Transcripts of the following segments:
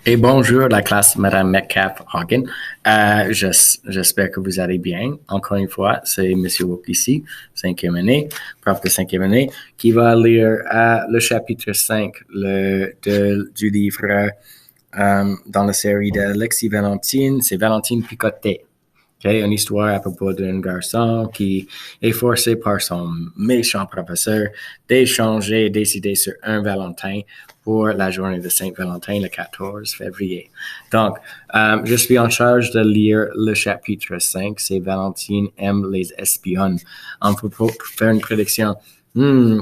Et bonjour la classe Madame Metcalf-Hawkins. J'espère que vous allez bien. Encore une fois, c'est Monsieur Wook ici, cinquième année, prof de cinquième année, qui va lire le chapitre 5 du livre dans la série de Lexi Valentine. C'est Valentine Picotet. Okay, une histoire à propos d'un garçon qui est forcé par son méchant professeur d'échanger et décider sur un Valentin pour la journée de Saint-Valentin, le 14 février. Donc, je suis en charge de lire le chapitre 5, c'est Valentine aime les espionnes. On peut faire une prédiction.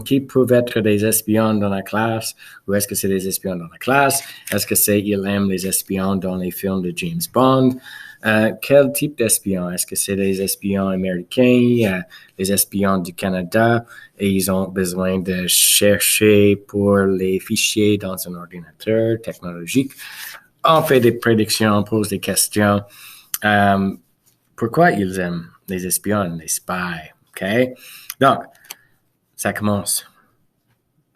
Qui peuvent être des espions dans la classe? Ou est-ce que c'est des espions dans la classe? Est-ce que c'est il aime les espions dans les films de James Bond? Quel type d'espions? Est-ce que c'est des espions américains, les espions du Canada, et ils ont besoin de chercher pour les fichiers dans un ordinateur technologique? On fait des prédictions, on pose des questions. Pourquoi ils aiment les espions, les spies? OK? Donc, ça commence.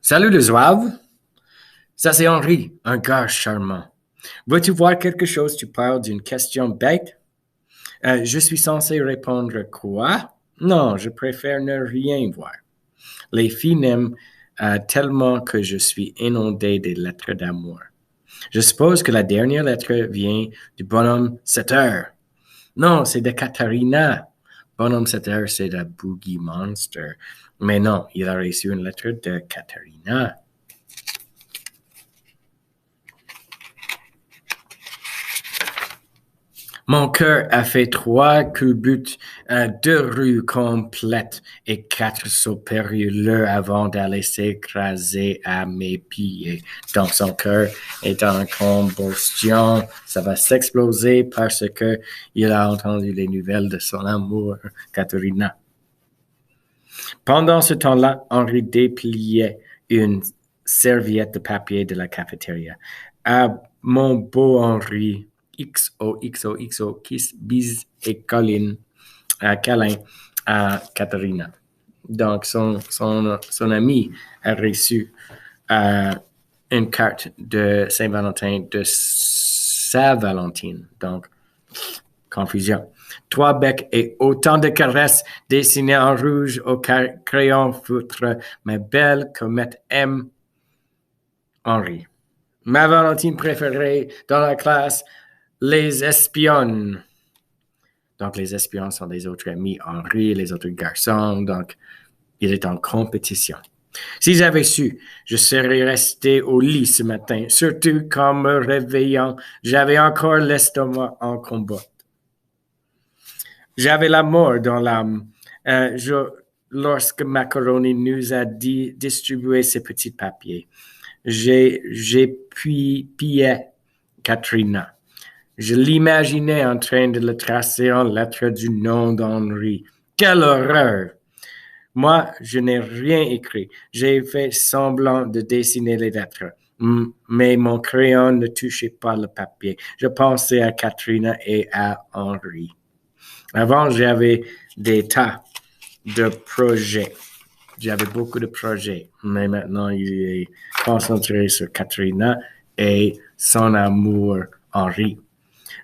Salut le zouave. Ça, c'est Henri, un gars charmant. Veux-tu voir quelque chose? Tu parles d'une question bête? Je suis censé répondre quoi? Non, je préfère ne rien voir. Les filles n'aiment tellement que je suis inondé des lettres d'amour. Je suppose que la dernière lettre vient du bonhomme 7 heures. Non, c'est de Katharina. Bonhomme 7 heures, c'est de Boogie Monster. Mais non, il a reçu une lettre de Katharina. Mon cœur a fait 3 culbutes, 2 rues complètes et 4 sauts périlleux avant d'aller s'écraser à mes pieds. Donc son cœur est en combustion. Ça va s'exploser parce que il a entendu les nouvelles de son amour, Katharina. Pendant ce temps-là, Henri dépliait une serviette de papier de la cafétéria. Ah, mon beau Henri, XOXOXO, kiss, bise et câlin à Katharina. Donc, son ami a reçu une carte de Saint-Valentin de sa Valentine. Donc, confusion. 3 becs et autant de caresses dessinées en rouge au crayon feutre. Ma belle comète M. Henri. Ma Valentine préférée dans la classe, les espionnes. Donc, les espions sont des autres amis, Henri, les autres garçons. Donc, il est en compétition. Si j'avais su, je serais resté au lit ce matin, surtout qu'en me réveillant, j'avais encore l'estomac en combat. J'avais la mort dans l'âme lorsque Macaroni nous a distribué ces petits papiers. J'ai pillé Katrina. Je l'imaginais en train de le tracer en lettres du nom d'Henri. Quelle horreur! Moi, je n'ai rien écrit. J'ai fait semblant de dessiner les lettres. Mais mon crayon ne touchait pas le papier. Je pensais à Katrina et à Henri. Avant, j'avais des tas de projets. J'avais beaucoup de projets. Mais maintenant, il est concentré sur Katrina et son amour, Henri.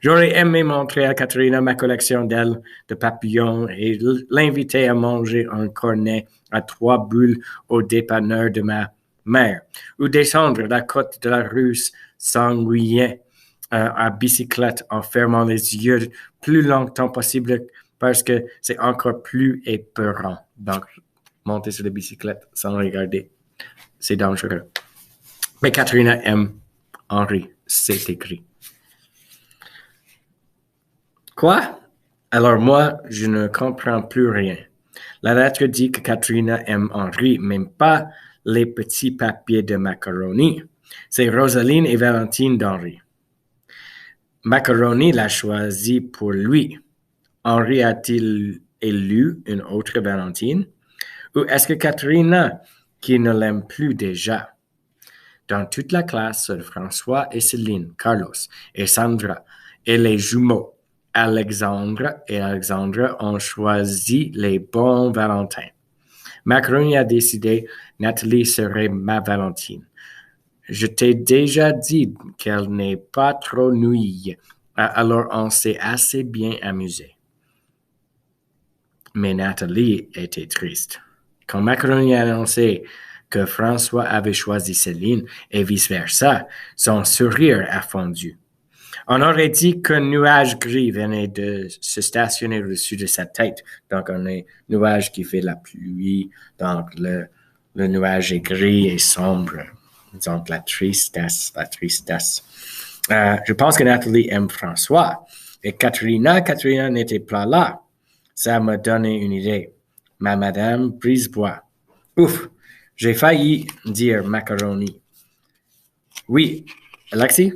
J'aurais aimé montrer à Katrina ma collection d'ailes de papillons et l'inviter à manger un cornet à 3 bulles au dépanneur de ma mère, ou descendre la côte de la rue Sanguien à bicyclette en fermant les yeux plus longtemps possible parce que c'est encore plus épeurant. Donc, monter sur la bicyclette sans regarder, c'est dangereux. Mais Katrina aime Henri, c'est écrit. Quoi? Alors moi, je ne comprends plus rien. La lettre dit que Katrina aime Henri, même pas les petits papiers de Macaroni. C'est Rosaline et Valentine d'Henri. Macaroni l'a choisi pour lui. Henri a-t-il élu une autre Valentine? Ou est-ce que Katrina, qui ne l'aime plus déjà? Dans toute la classe, seuls François et Céline, Carlos et Sandra et les jumeaux Alexandre et Alexandre ont choisi les bons Valentins. Macaroni a décidé Nathalie serait ma Valentine. Je t'ai déjà dit qu'elle n'est pas trop nouille, alors on s'est assez bien amusé. Mais Nathalie était triste. Quand Macaroni a annoncé que François avait choisi Céline et vice-versa, son sourire a fondu. On aurait dit qu'un nuage gris venait de se stationner au-dessus de sa tête. Donc, un nuage qui fait la pluie. Donc, le nuage est gris et sombre. Donc, la tristesse. Je pense que Nathalie aime François. Et Katrina n'était pas là. Ça m'a donné une idée. Ma madame Brisebois. Ouf, j'ai failli dire macaroni. Oui, Alexis?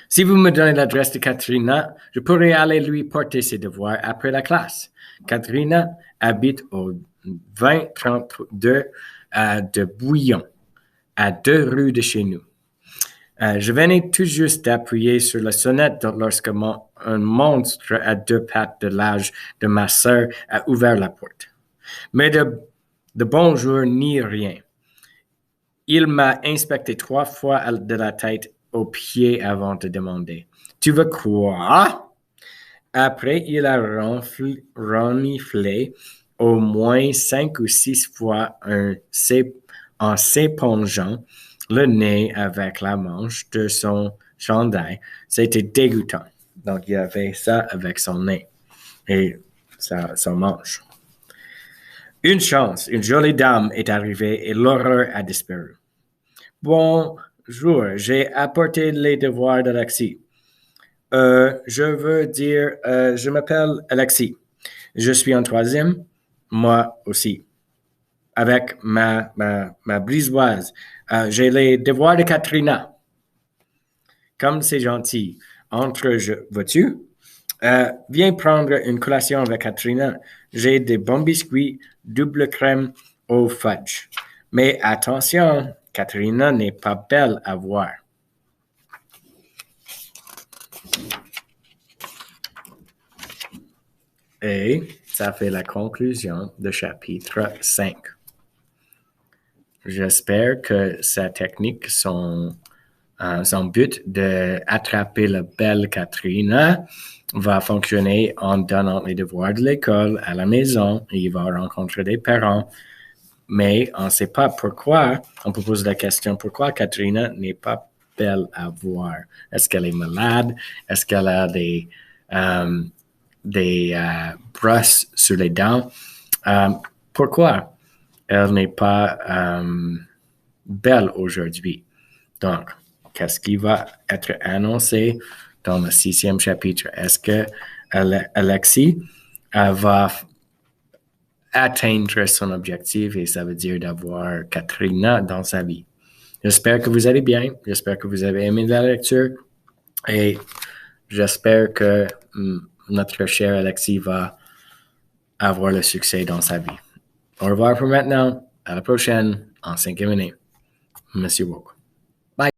Si vous me donnez l'adresse de Katrina, je pourrais aller lui porter ses devoirs après la classe. Katrina habite au 2032 de Bouillon, à 2 rues de chez nous. Je venais tout juste d'appuyer sur la sonnette lorsque un monstre à 2 pattes de l'âge de ma sœur a ouvert la porte. Mais de bonjour ni rien. Il m'a inspecté 3 fois de la tête aux pieds avant de demander « Tu veux quoi? » Après, il a reniflé au moins 5 ou 6 fois en s'épongeant le nez avec la manche de son chandail. C'était dégoûtant. Donc, il a fait ça avec son nez et son manche. Une chance, une jolie dame est arrivée et l'horreur a disparu. Bonjour, j'ai apporté les devoirs d'Alexis. Je m'appelle Alexis. Je suis en 3e, moi aussi. Avec ma brisoise. J'ai les devoirs de Katrina. Comme c'est gentil. Veux-tu? Viens prendre une collation avec Katrina. J'ai des bons biscuits, double crème au fudge. Mais attention, Katrina n'est pas belle à voir. Et ça fait la conclusion du chapitre 5. J'espère que sa technique, son but d'attraper la belle Katrina va fonctionner en donnant les devoirs de l'école à la maison. Il va rencontrer des parents. Mais on ne sait pas pourquoi. On peut poser la question pourquoi Katrina n'est pas belle à voir. Est-ce qu'elle est malade? Est-ce qu'elle a des brosses sur les dents? Pourquoi elle n'est pas belle aujourd'hui? Donc, qu'est-ce qui va être annoncé dans le 6e chapitre? Est-ce que Alexis va atteindre son objectif et ça veut dire d'avoir Katrina dans sa vie? J'espère que vous allez bien. J'espère que vous avez aimé la lecture et j'espère que notre cher Alexis va avoir le succès dans sa vie. Au revoir pour maintenant. À la prochaine en 5e année. Merci beaucoup.